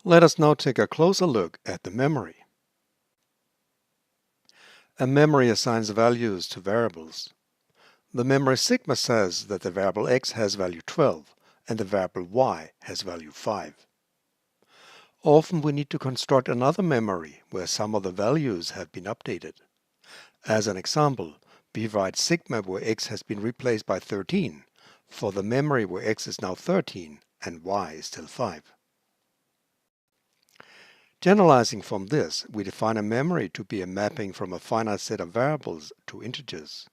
Let us now take a closer look at the memory. A memory assigns values to variables. The memory sigma says that the variable x has value 12 and the variable y has value 5. Often we need to construct another memory where some of the values have been updated. As an example, we write sigma where x has been replaced by 13 for the memory where x is now 13 and y is still 5. Generalizing from this, we define a memory to be a mapping from a finite set of variables to integers.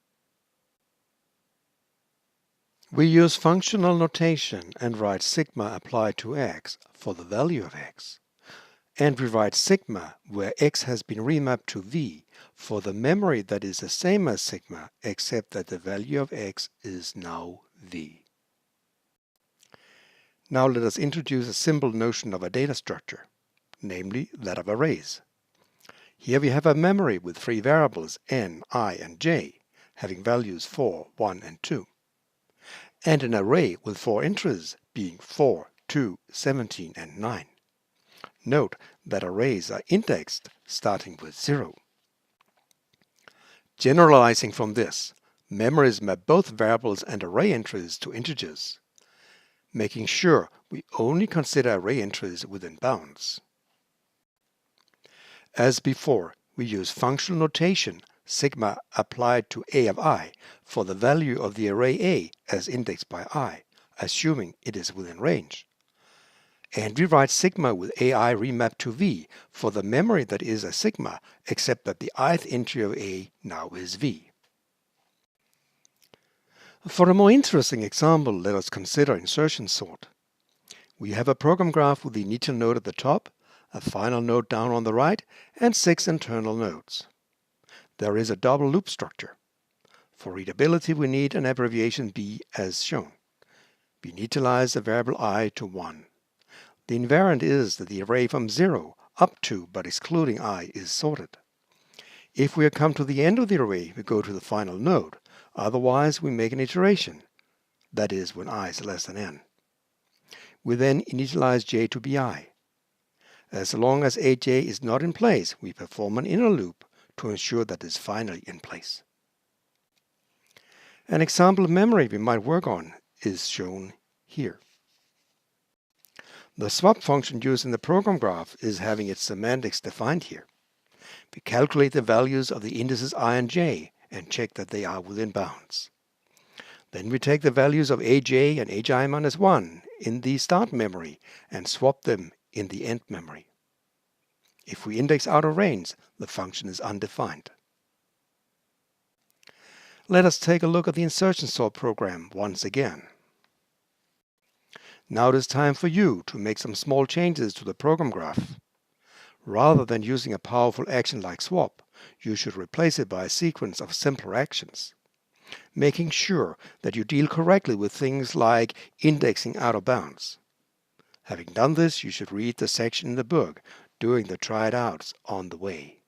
We use functional notation and write sigma applied to x for the value of x. And we write sigma where x has been remapped to v for the memory that is the same as sigma except that the value of x is now v. Now let us introduce a simple notion of a data structure, namely that of arrays. Here we have a memory with three variables n, I, and j, having values 4, 1, and 2, and an array with four entries being 4, 2, 17, and 9. Note that arrays are indexed starting with 0. Generalizing from this, memories map both variables and array entries to integers, making sure we only consider array entries within bounds. As before, we use functional notation sigma applied to a of I for the value of the array A as indexed by I, assuming it is within range. And we write sigma with AI remapped to V for the memory that is a sigma, except that the ith entry of A now is V. For a more interesting example, let us consider insertion sort. We have a program graph with the initial node at the top, a final node down on the right, and 6 internal nodes. There is a double loop structure. For readability, we need an abbreviation B as shown. We initialize the variable I to 1. The invariant is that the array from 0 up to but excluding I is sorted. If we come to the end of the array, we go to the final node. Otherwise, we make an iteration, that is when I is less than n. We then initialize j to bi. As long as aj is not in place, we perform an inner loop to ensure that it is finally in place. An example of memory we might work on is shown here. The swap function used in the program graph is having its semantics defined here. We calculate the values of the indices I and j and check that they are within bounds. Then we take the values of aj and aj minus 1 in the start memory and swap them in the end memory. If we index out of range, the function is undefined. Let us take a look at the insertion sort program once again. Now it is time for you to make some small changes to the program graph. Rather than using a powerful action like swap, you should replace it by a sequence of simpler actions, making sure that you deal correctly with things like indexing out of bounds. Having done this, you should read the section in the book, doing the try it outs on the way.